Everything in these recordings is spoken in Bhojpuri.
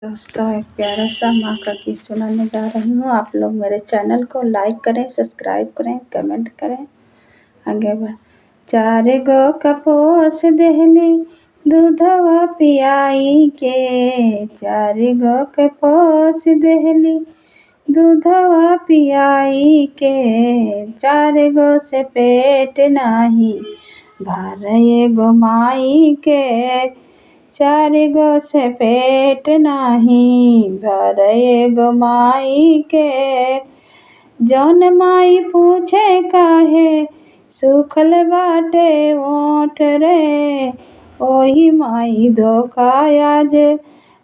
दोस्तों, एक प्यारा सा माँ का गीत सुनाने जा रही हूँ। आप लोग मेरे चैनल को लाइक करें, सब्सक्राइब करें, कमेंट करें, आगे बढ़। चार गो कपोस देहली दूधवा पियाई के, चार गो कपोस देहली दूधवा पियाई के, चार गो से पेट नाही भरे गो माई के, चार गो से पेट नाही भरे गो माई के। जौन माई पूछे काहे सुखल बाटे ओठ रे, ओही माई धोखा आज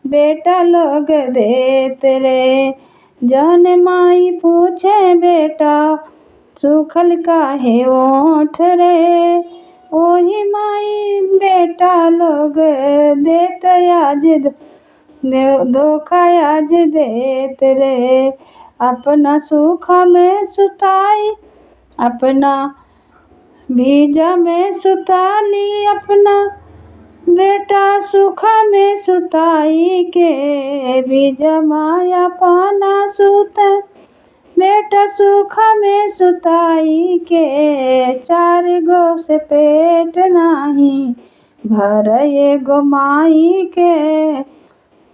बेटा लोग देत रे। जौन माई पूछे बेटा सुखल काहे ओठ रे, ओही माई बेटा लोग देत आज धोखा आज देत रे। अपना सुख में सुताई, अपना भीजा में सुताली, अपना बेटा सुख में सुताई के, भीजा माया पाना सुत बेटा सुख में सुताई के, चार गो से पेट नाही भरे गो माई के,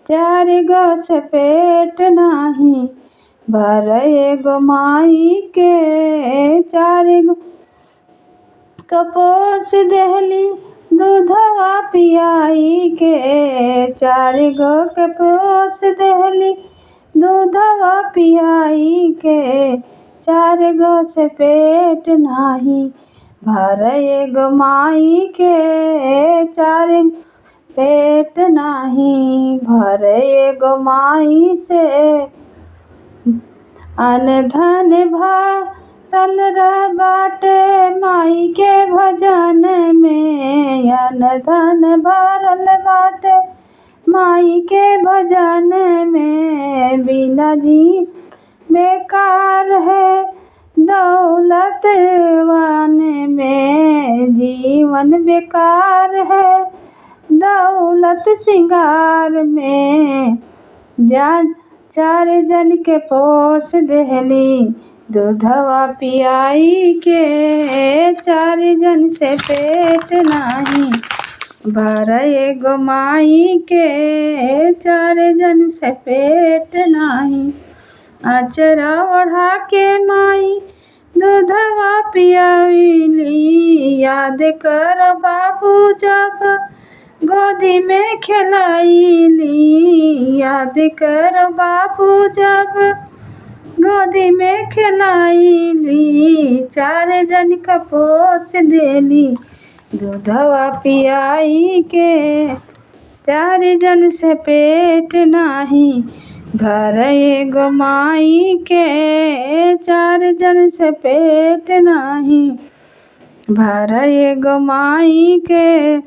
चार गो से पेट नाही भरे गो माई के। चार गो कपोस देहली दूधवा पियाई के, चार गो कपोस देहली दूधवा पियाई के, चार गो से पेट नाही भरे गो माई के, चार पेट नाही भरे गो माई से। अन्न धन भरल रह बाटे माई के भजन में, अन्न धन भरल बाटे माई के भजन में, बिना जी बेकार है दौलतवान में, जीवन बेकार है दौलत सिंगार में। जान चार जन के पोस देहली दूधवा पियाई के, चार जन से पेट नाही भरे गो माई के, चार जन से पेट नाही। आचरा ओढ़ा के माई दूधवा पियाली, याद कर बाबू जब गोदी में खिलाईली, याद कर बाबू जब गोदी में खिलाईली, चार जन का पोस देली दूधवा पियाई के, चार जन से पेट नाही भरे गो माई के, चार जन से पेट नाही भरे गो माई के।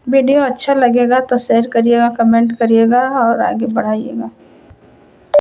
वीडियो अच्छा लगेगा तो शेयर करिएगा, कमेंट करिएगा और आगे बढ़ाइएगा।